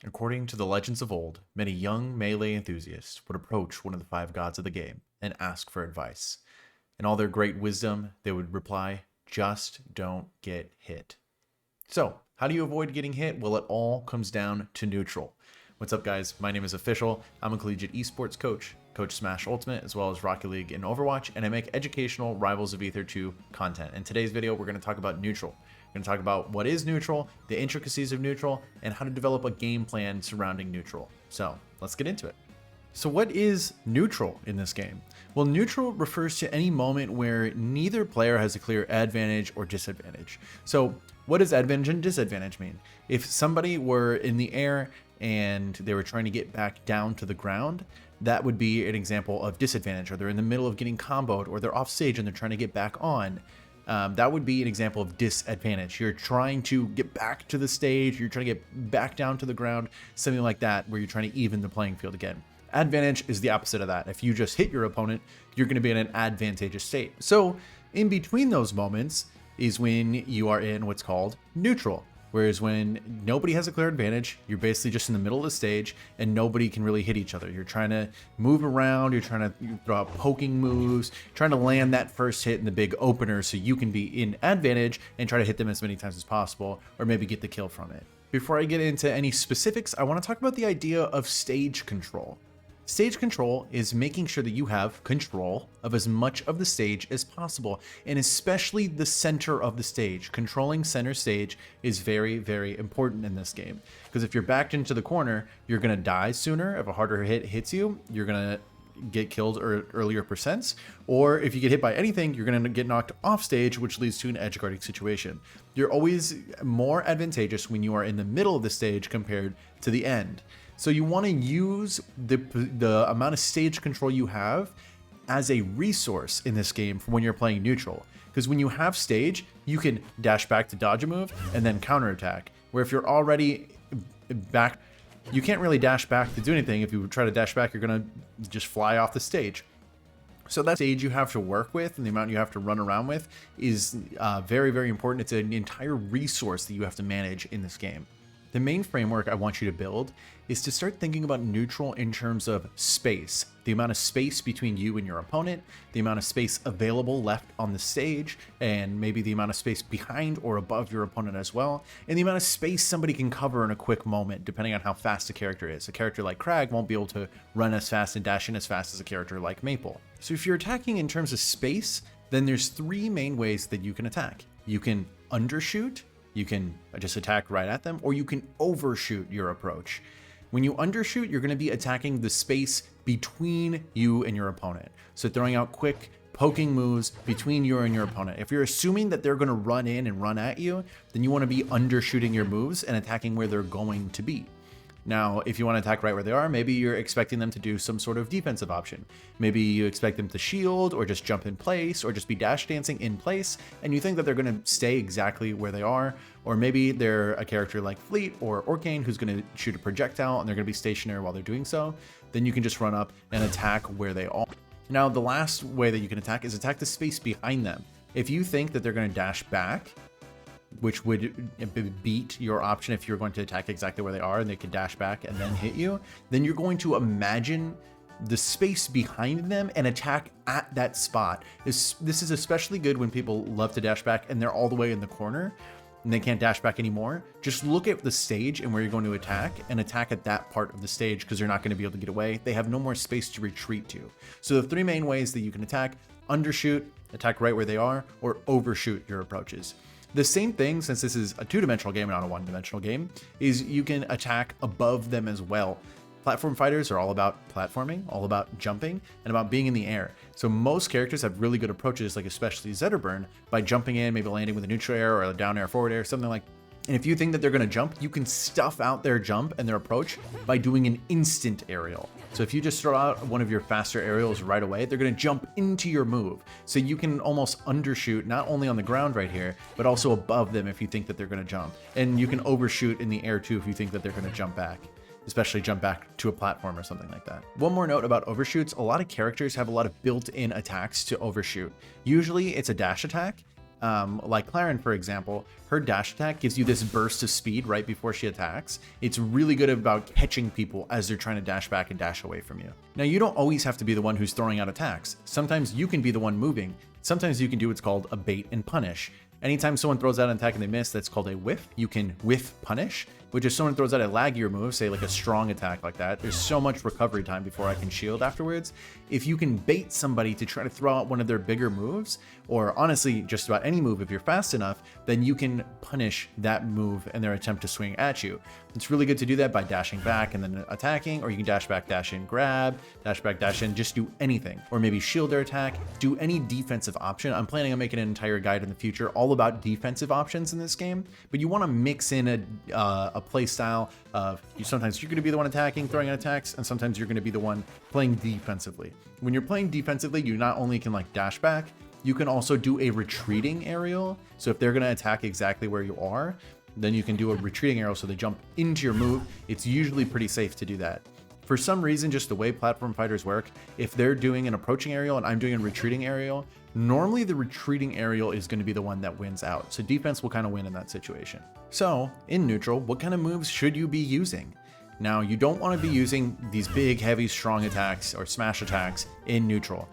According to the legends of old, many young melee enthusiasts would approach one of the five gods of the game and ask for advice. In all their great wisdom, they would reply, just don't get hit. So, how do you avoid getting hit? Well, it all comes down to neutral. What's up, guys? My name is Official. I'm a collegiate esports coach, coach Smash Ultimate, as well as Rocket League and Overwatch, and I make educational Rivals of Aether 2 content. In today's video, we're going to talk about neutral. We're going to talk about what is neutral, the intricacies of neutral, and how to develop a game plan surrounding neutral. So, let's get into it. So what is neutral in this game? Well, neutral refers to any moment where neither player has a clear advantage or disadvantage. So what does advantage and disadvantage mean? If somebody were in the air and they were trying to get back down to the ground, that would be an example of disadvantage, or they're in the middle of getting comboed, or they're off stage and they're trying to get back on. That would be an example of disadvantage. You're trying to get back to the stage, you're trying to get back down to the ground, something like that, where you're trying to even the playing field again. Advantage is the opposite of that. If you just hit your opponent, you're going to be in an advantageous state. So in between those moments is when you are in what's called neutral. Whereas when nobody has a clear advantage, you're basically just in the middle of the stage and nobody can really hit each other. You're trying to move around, you're trying to throw out poking moves, trying to land that first hit in the big opener so you can be in advantage and try to hit them as many times as possible, or maybe get the kill from it. Before I get into any specifics, I want to talk about the idea of stage control. Stage control is making sure that you have control of as much of the stage as possible, and especially the center of the stage. Controlling center stage is very, very important in this game, because if you're backed into the corner, you're going to die sooner. If a harder hit hits you, you're going to get killed earlier percents, or if you get hit by anything, you're going to get knocked off stage, which leads to an edge guarding situation. You're always more advantageous when you are in the middle of the stage compared to the end. So you want to use the amount of stage control you have as a resource in this game for when you're playing neutral. Because when you have stage, you can dash back to dodge a move and then counterattack. Where if you're already back, you can't really dash back to do anything. If you try to dash back, you're going to just fly off the stage. So that stage you have to work with and the amount you have to run around with is very, very important. It's an entire resource that you have to manage in this game. The main framework I want you to build is to start thinking about neutral in terms of space, the amount of space between you and your opponent, the amount of space available left on the stage, and maybe the amount of space behind or above your opponent as well, and the amount of space somebody can cover in a quick moment, depending on how fast a character is. A character like Crag won't be able to run as fast and dash in as fast as a character like Maple. So if you're attacking in terms of space, then there's three main ways that you can attack. You can undershoot, you can just attack right at them, or you can overshoot your approach. When you undershoot, you're going to be attacking the space between you and your opponent. So throwing out quick poking moves between you and your opponent. If you're assuming that they're going to run in and run at you, then you want to be undershooting your moves and attacking where they're going to be. Now, if you want to attack right where they are, maybe you're expecting them to do some sort of defensive option. Maybe you expect them to shield or just jump in place or just be dash dancing in place, and you think that they're going to stay exactly where they are. Or maybe they're a character like Fleet or Orcane who's going to shoot a projectile and they're going to be stationary while they're doing so. Then you can just run up and attack where they are. Now, the last way that you can attack is attack the space behind them. If you think that they're going to dash back, which would beat your option if you're going to attack exactly where they are and they can dash back and then hit you, then you're going to imagine the space behind them and attack at that spot. This is especially good when people love to dash back and they're all the way in the corner and they can't dash back anymore. Just look at the stage and where you're going to attack and attack at that part of the stage, because they're not going to be able to get away. They have no more space to retreat to. So the three main ways that you can attack: undershoot, attack right where they are, or overshoot your approaches. The same thing, since this is a two-dimensional game and not a one-dimensional game, is you can attack above them as well. Platform fighters are all about platforming, all about jumping, and about being in the air. So most characters have really good approaches, like especially Zetterburn, by jumping in, maybe landing with a neutral air or a down air, forward air, something like that. And if you think that they're going to jump, you can stuff out their jump and their approach by doing an instant aerial. So if you just throw out one of your faster aerials right away, they're going to jump into your move. So you can almost undershoot not only on the ground right here, but also above them if you think that they're going to jump. And you can overshoot in the air too if you think that they're going to jump back, especially jump back to a platform or something like that. One more note about overshoots: a lot of characters have a lot of built-in attacks to overshoot. Usually it's a dash attack, Like Claren, for example, her dash attack gives you this burst of speed right before she attacks. It's really good about catching people as they're trying to dash back and dash away from you. Now, you don't always have to be the one who's throwing out attacks. Sometimes you can be the one moving. Sometimes you can do what's called a bait and punish. Anytime someone throws out an attack and they miss, that's called a whiff. You can whiff punish, which is someone throws out a laggier move, say like a strong attack like that. There's so much recovery time before I can shield afterwards. If you can bait somebody to try to throw out one of their bigger moves, or honestly just about any move if you're fast enough, then you can punish that move and their attempt to swing at you. It's really good to do that by dashing back and then attacking, or you can dash back, dash in, grab, dash back, dash in, just do anything. Or maybe shield their attack, do any defensive option. I'm planning on making an entire guide in the future all about defensive options in this game, but you want to mix in a play style of sometimes you're going to be the one attacking, throwing out attacks, and sometimes you're going to be the one playing defensively. When you're playing defensively, you not only can like dash back, you can also do a retreating aerial. So if they're going to attack exactly where you are, then you can do a retreating aerial so they jump into your move. It's usually pretty safe to do that. For some reason, just the way platform fighters work, if they're doing an approaching aerial and I'm doing a retreating aerial, normally the retreating aerial is going to be the one that wins out. So defense will kind of win in that situation. So in neutral, what kind of moves should you be using? Now, you don't want to be using these big, heavy, strong attacks or smash attacks in neutral.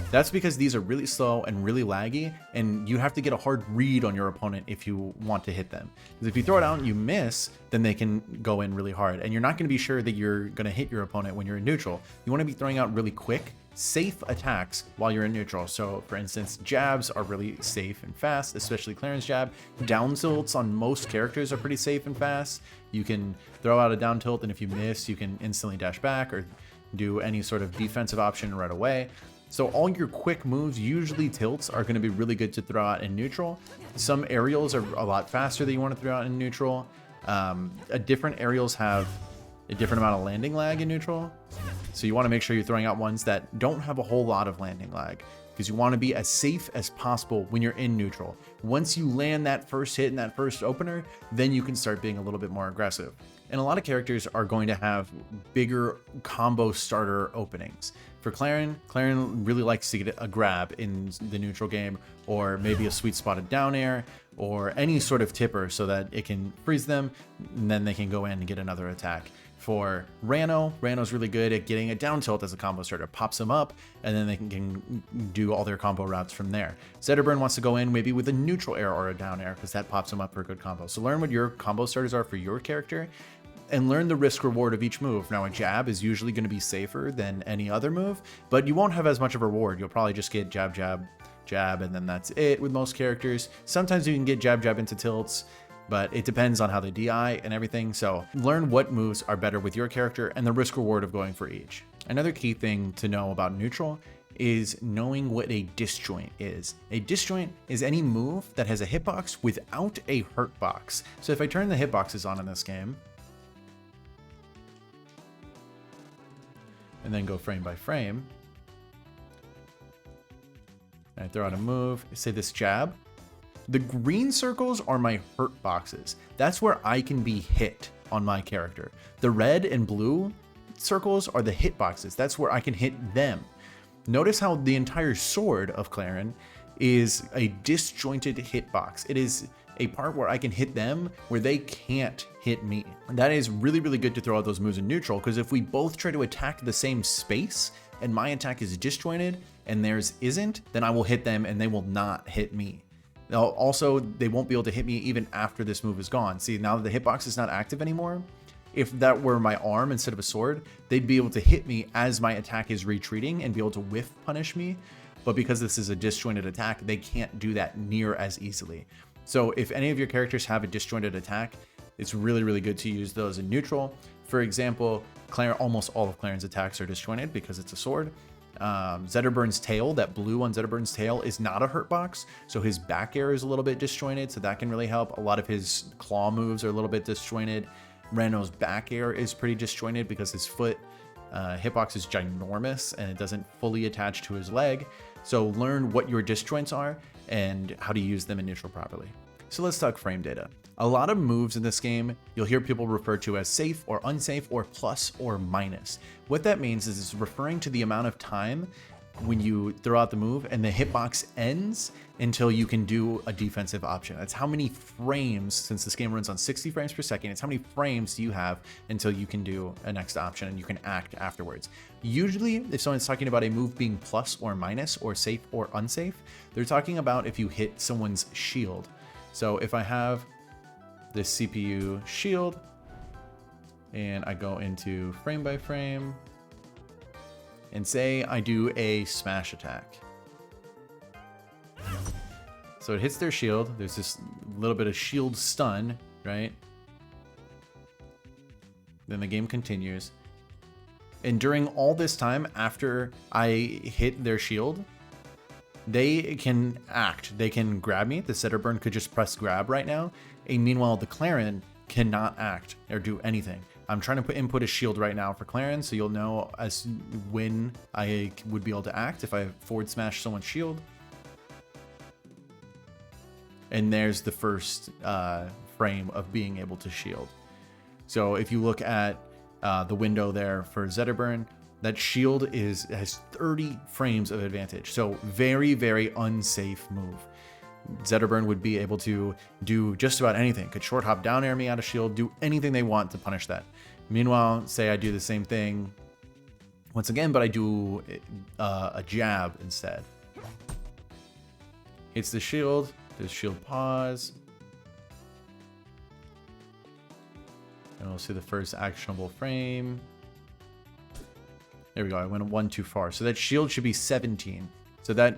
That's because these are really slow and really laggy, and you have to get a hard read on your opponent if you want to hit them. Because if you throw it out and you miss, then they can go in really hard, and you're not going to be sure that you're going to hit your opponent when you're in neutral. You want to be throwing out really quick, safe attacks while you're in neutral. So for instance, jabs are really safe and fast, especially Claren's jab. Down tilts on most characters are pretty safe and fast. You can throw out a down tilt, and if you miss, you can instantly dash back or do any sort of defensive option right away. So all your quick moves, usually tilts, are going to be really good to throw out in neutral. Some aerials are a lot faster that you want to throw out in neutral. Different aerials have a different amount of landing lag in neutral. So you want to make sure you're throwing out ones that don't have a whole lot of landing lag, because you want to be as safe as possible when you're in neutral. Once you land that first hit and that first opener, then you can start being a little bit more aggressive. And a lot of characters are going to have bigger combo starter openings. For Claren really likes to get a grab in the neutral game, or maybe a sweet spotted down air, or any sort of tipper so that it can freeze them, and then they can go in and get another attack. For Rano's really good at getting a down tilt as a combo starter, pops them up, and then they can do all their combo routes from there. Zetterburn wants to go in maybe with a neutral air or a down air, because that pops them up for a good combo. So learn what your combo starters are for your character, and learn the risk reward of each move. Now, a jab is usually going to be safer than any other move, but you won't have as much of a reward. You'll probably just get jab, jab, jab, and then that's it with most characters. Sometimes you can get jab, jab into tilts, but it depends on how they DI and everything. So learn what moves are better with your character and the risk reward of going for each. Another key thing to know about neutral is knowing what a disjoint is. A disjoint is any move that has a hitbox without a hurt box. So if I turn the hitboxes on in this game, and then go frame by frame, and I throw out a move, say this jab, the green circles are my hurt boxes. That's where I can be hit on my character. The red and blue circles are the hit boxes. That's where I can hit them. Notice how the entire sword of Claren is a disjointed hitbox. It is a part where I can hit them where they can't hit me. And that is really, really good to throw out those moves in neutral, because if we both try to attack the same space and my attack is disjointed and theirs isn't, then I will hit them and they will not hit me. Now, also, they won't be able to hit me even after this move is gone. See, now that the hitbox is not active anymore, if that were my arm instead of a sword, they'd be able to hit me as my attack is retreating and be able to whiff punish me. But because this is a disjointed attack, they can't do that near as easily. So if any of your characters have a disjointed attack, it's really, really good to use those in neutral. For example, almost all of Claren's attacks are disjointed because it's a sword. Zetterburn's tail, that blue on Zetterburn's tail, is not a hurt box, so his back air is a little bit disjointed, so that can really help. A lot of his claw moves are a little bit disjointed. Rano's back air is pretty disjointed because his foot hitbox is ginormous and it doesn't fully attach to his leg. So learn what your disjoints are and how to use them in neutral properly. So let's talk frame data. A lot of moves in this game, you'll hear people refer to as safe or unsafe or plus or minus. What that means is it's referring to the amount of time when you throw out the move, and the hitbox ends until you can do a defensive option. That's how many frames, since this game runs on 60 frames per second, it's how many frames do you have until you can do a next option and you can act afterwards. Usually, if someone's talking about a move being plus or minus or safe or unsafe, they're talking about if you hit someone's shield. So if I have this CPU shield and I go into frame by frame and say I do a smash attack. So it hits their shield. There's this little bit of shield stun, right? Then the game continues. And during all this time, after I hit their shield, they can act. They can grab me. The Zetterburn could just press grab right now. And meanwhile, the Clarin cannot act or do anything. I'm trying to input a shield right now for Clarin, so you'll know as when I would be able to act if I forward smash someone's shield. And there's the first frame of being able to shield. So if you look at the window there for Zetterburn, that shield has 30 frames of advantage. So very, very unsafe move. Zetterburn would be able to do just about anything. Could short hop down air me out of shield, do anything they want to punish that. Meanwhile, say I do the same thing once again, but I do a jab instead. Hits the shield, there's shield pause. And we'll see the first actionable frame. There we go, I went one too far. So that shield should be 17. So that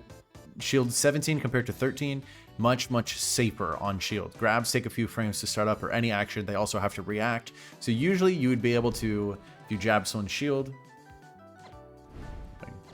shield 17 compared to 13, much safer on shield. Grabs take a few frames to start up, or any action, they also have to react. So usually you would be able to, if you jab someone's shield,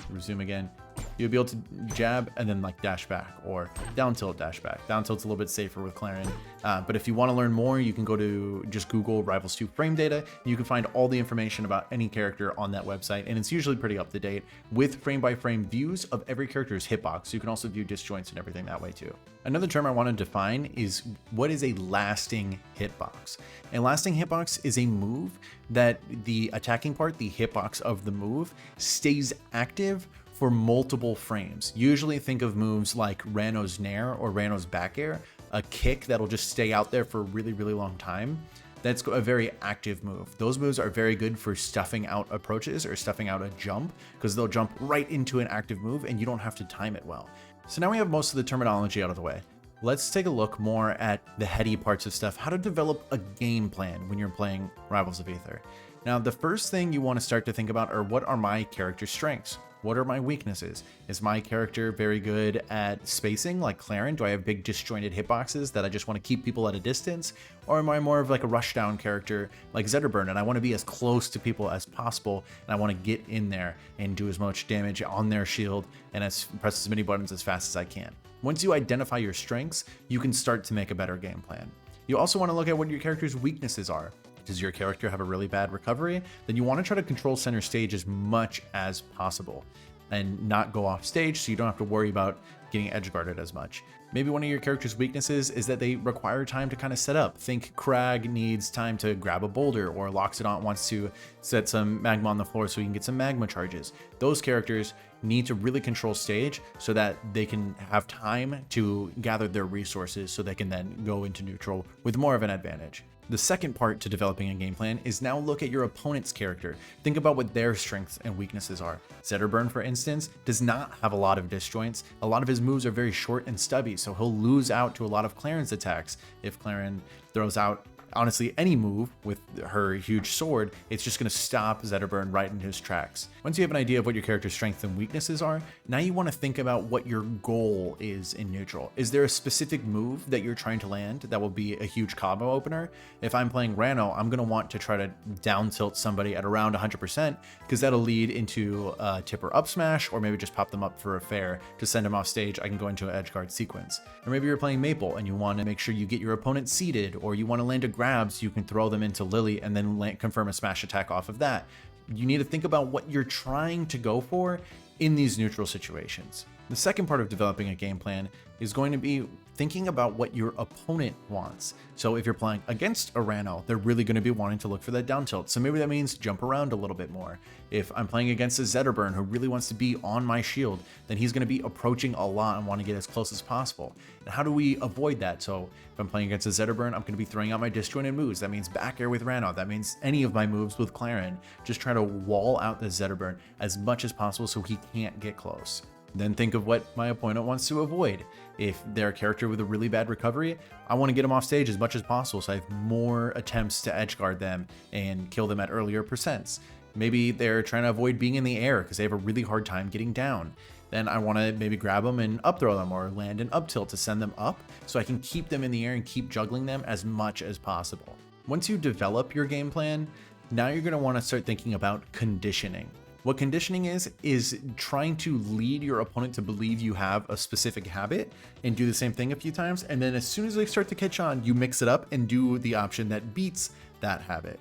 resume again, you'd be able to jab and then like dash back, or down tilt dash back. Down tilt's a little bit safer with Clarin. But if you want to learn more, you can go to just Google Rivals 2 frame data, and you can find all the information about any character on that website, and it's usually pretty up to date with frame by frame views of every character's hitbox. So you can also view disjoints and everything that way too. Another term I want to define is what is a lasting hitbox. A lasting hitbox is a move that the attacking part, the hitbox of the move, stays active for multiple frames. Usually think of moves like Rano's Nair or Rano's back air, a kick that'll just stay out there for a really long time. That's a very active move. Those moves are very good for stuffing out approaches or stuffing out a jump, because they'll jump right into an active move and you don't have to time it well. So now we have most of the terminology out of the way. Let's take a look more at the heady parts of stuff, how to develop a game plan when you're playing Rivals of Aether. Now, the first thing you want to start to think about are, what are my character strengths? What are my weaknesses? Is my character very good at spacing like Clarin? Do I have big disjointed hitboxes that I just want to keep people at a distance? Or am I more of like a rushdown character like Zetterburn, and I want to be as close to people as possible, and I want to get in there and do as much damage on their shield and press as many buttons as fast as I can? Once you identify your strengths, you can start to make a better game plan. You also want to look at what your character's weaknesses are. Does your character have a really bad recovery? Then you want to try to control center stage as much as possible and not go off stage, so you don't have to worry about getting edge guarded as much. Maybe one of your character's weaknesses is that they require time to kind of set up. Think Crag needs time to grab a boulder, or Loxodont wants to set some magma on the floor so he can get some magma charges. Those characters need to really control stage so that they can have time to gather their resources so they can then go into neutral with more of an advantage. The second part to developing a game plan is now look at your opponent's character. Think about what their strengths and weaknesses are. Zetterburn, for instance, does not have a lot of disjoints. A lot of his moves are very short and stubby, so he'll lose out to a lot of Clarin's attacks. If Clarin throws out honestly any move with her huge sword, it's just going to stop Zetterburn right in his tracks. Once you have an idea of what your character's strengths and weaknesses are, now you want to think about what your goal is in neutral. Is there a specific move that you're trying to land that will be a huge combo opener? If I'm playing Rano, I'm going to want to try to down tilt somebody at around 100%, because that'll lead into a tipper up smash, or maybe just pop them up for a fair to send them off stage. I can go into an edge guard sequence. Or maybe you're playing Maple and you want to make sure you get your opponent seated, or you want to land a grabs, you can throw them into Lily and then confirm a smash attack off of that. You need to think about what you're trying to go for in these neutral situations. The second part of developing a game plan is going to be thinking about what your opponent wants. So if you're playing against a Rano, they're really going to be wanting to look for that down tilt. So maybe that means jump around a little bit more. If I'm playing against a Zetterburn who really wants to be on my shield, then he's going to be approaching a lot and want to get as close as possible. And how do we avoid that? So if I'm playing against a Zetterburn, I'm going to be throwing out my disjointed moves. That means back air with Rano. That means any of my moves with Clarin. Just try to wall out the Zetterburn as much as possible so he can't get close. Then think of what my opponent wants to avoid. If they're a character with a really bad recovery, I want to get them off stage as much as possible so I have more attempts to edgeguard them and kill them at earlier percents. Maybe they're trying to avoid being in the air because they have a really hard time getting down. Then I want to maybe grab them and up throw them or land an up tilt to send them up so I can keep them in the air and keep juggling them as much as possible. Once you develop your game plan, now you're going to want to start thinking about conditioning. What conditioning is trying to lead your opponent to believe you have a specific habit and do the same thing a few times. And then as soon as they start to catch on, you mix it up and do the option that beats that habit.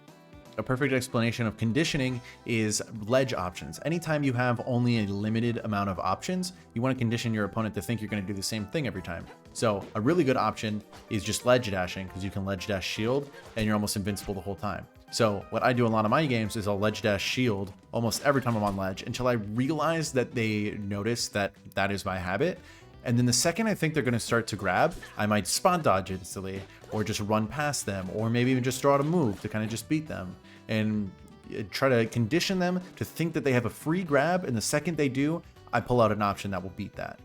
A perfect explanation of conditioning is ledge options. Anytime you have only a limited amount of options, you want to condition your opponent to think you're going to do the same thing every time. So a really good option is just ledge dashing, because you can ledge dash shield and you're almost invincible the whole time. So what I do in a lot of my games is I'll ledge dash shield almost every time I'm on ledge until I realize that they notice that that is my habit. And then the second I think they're going to start to grab, I might spot dodge instantly or just run past them, or maybe even just throw out a move to kind of just beat them and try to condition them to think that they have a free grab. And the second they do, I pull out an option that will beat that.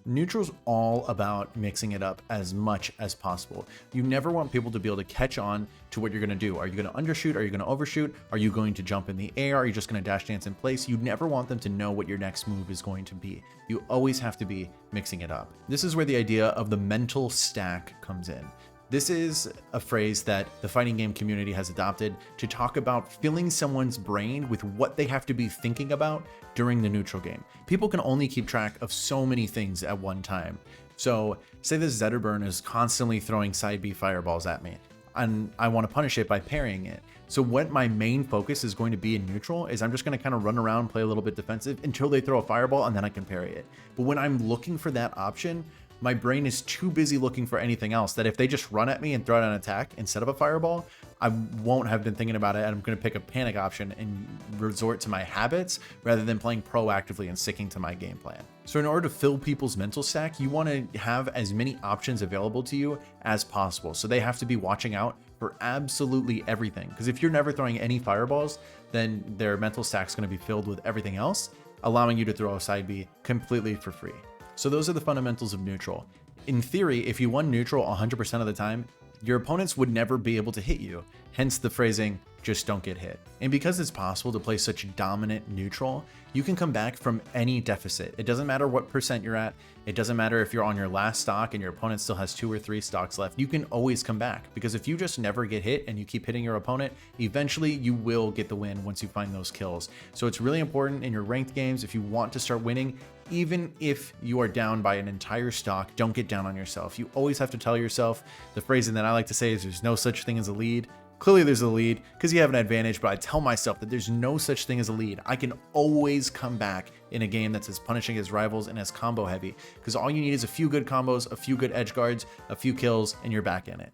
Neutral's all about mixing it up as much as possible. You never want people to be able to catch on to what you're going to do. Are you going to undershoot? Are you going to overshoot? Are you going to jump in the air? Are you just going to dash dance in place? You never want them to know what your next move is going to be. You always have to be mixing it up. This is where the idea of the mental stack comes in. This is a phrase that the fighting game community has adopted to talk about filling someone's brain with what they have to be thinking about during the neutral game. People can only keep track of so many things at one time. So say this Zetterburn is constantly throwing side B fireballs at me, and I want to punish it by parrying it. So what my main focus is going to be in neutral is I'm just going to kind of run around, play a little bit defensive until they throw a fireball, and then I can parry it. But when I'm looking for that option, my brain is too busy looking for anything else that if they just run at me and throw out an attack instead of a fireball, I won't have been thinking about it, and I'm going to pick a panic option and resort to my habits rather than playing proactively and sticking to my game plan. So in order to fill people's mental stack, you want to have as many options available to you as possible. So they have to be watching out for absolutely everything, because if you're never throwing any fireballs, then their mental stack's going to be filled with everything else, allowing you to throw a side B completely for free. So those are the fundamentals of neutral. In theory, if you won neutral 100% of the time, your opponents would never be able to hit you. Hence the phrasing, just don't get hit. And because it's possible to play such dominant neutral, you can come back from any deficit. It doesn't matter what percent you're at. It doesn't matter if you're on your last stock and your opponent still has 2 or 3 stocks left. You can always come back, because if you just never get hit and you keep hitting your opponent, eventually you will get the win once you find those kills. So it's really important in your ranked games, if you want to start winning, even if you are down by an entire stock, don't get down on yourself. You always have to tell yourself, the phrasing that I like to say is there's no such thing as a lead. Clearly there's a lead because you have an advantage, but I tell myself that there's no such thing as a lead. I can always come back in a game that's as punishing as Rivals and as combo heavy, because all you need is a few good combos, a few good edge guards, a few kills, and you're back in it.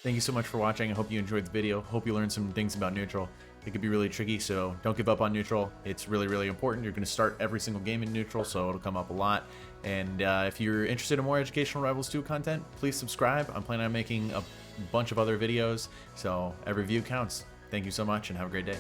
Thank you so much for watching. I hope you enjoyed the video. Hope you learned some things about neutral. It could be really tricky, so don't give up on neutral. It's really, really important. You're going to start every single game in neutral, so it'll come up a lot. And if you're interested in more educational Rivals 2 content, please subscribe. I'm planning on making a bunch of other videos, so every view counts. Thank you so much, and have a great day.